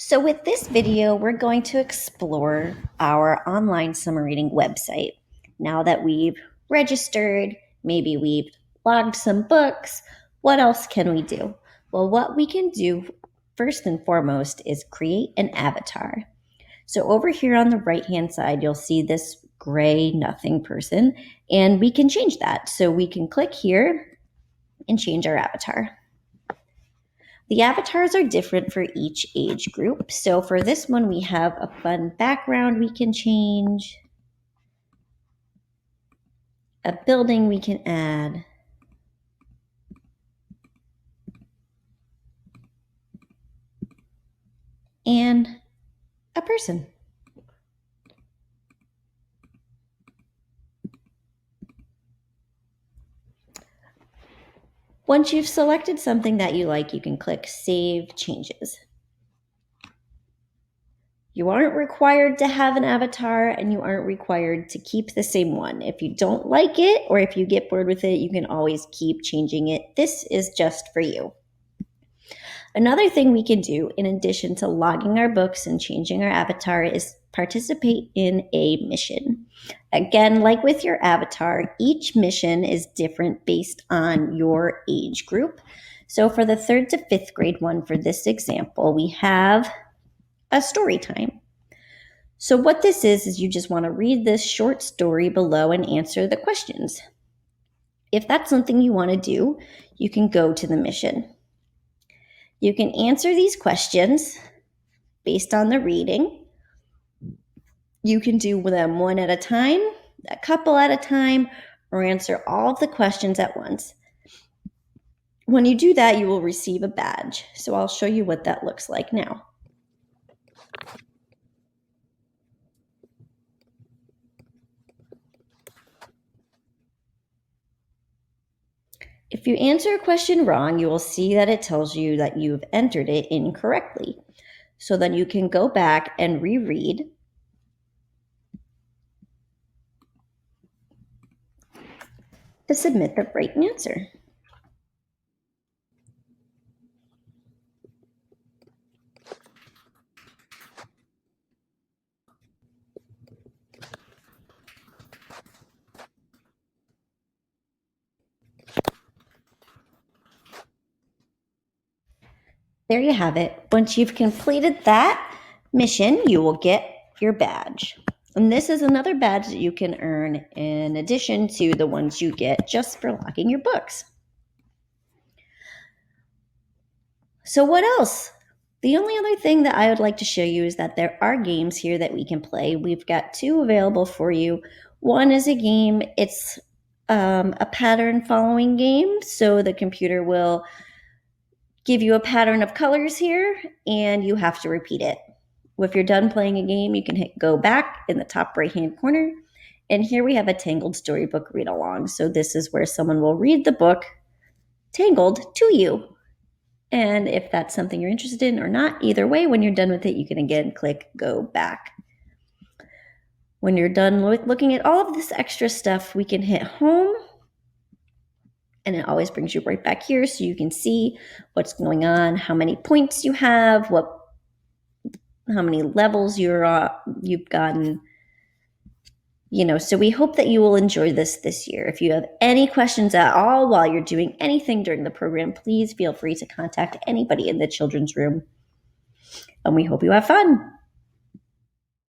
So with this video, we're going to explore our online summer reading website. Now that we've registered, maybe we've logged some books, what else can we do? Well, what we can do first and foremost is create an avatar. So over here on the right-hand side, you'll see this gray nothing person, and we can change that. So we can click here and change our avatar. The avatars are different for each age group. So for this one, we have a fun background we can change, a building we can add, and a person. Once you've selected something that you like, you can click Save Changes. You aren't required to have an avatar, and you aren't required to keep the same one. If you don't like it or if you get bored with it, you can always keep changing it. This is just for you. Another thing we can do, in addition to logging our books and changing our avatar, is participate in a mission. Again, like with your avatar, each mission is different based on your age group. So for the 3rd to 5th grade one, for this example, we have a story time. So what this is you just want to read this short story below and answer the questions. If that's something you want to do, you can go to the mission. You can answer these questions based on the reading. You can do them one at a time, a couple at a time, or answer all of the questions at once. When you do that, you will receive a badge. So I'll show you what that looks like now. If you answer a question wrong, you will see that it tells you that you've entered it incorrectly. So then you can go back and reread to submit the right answer. There you have it. Once you've completed that mission, you will get your badge. And this is another badge that you can earn in addition to the ones you get just for logging your books. So what else? The only other thing that I would like to show you is that there are games here that we can play. We've got 2 available for you. One is a game, it's a pattern following game. So the computer will give you a pattern of colors here, and you have to repeat it. If you're done playing a game, you can hit go back in the top right-hand corner. And here we have a Tangled storybook read along. So this is where someone will read the book Tangled to you. And if that's something you're interested in or not, either way, when you're done with it, you can again click go back. When you're done with looking at all of this extra stuff, we can hit home. And it always brings you right back here so you can see what's going on, how many points you have, how many levels you've gotten. So we hope that you will enjoy this year. If you have any questions at all while you're doing anything during the program, please feel free to contact anybody in the children's room. And we hope you have fun.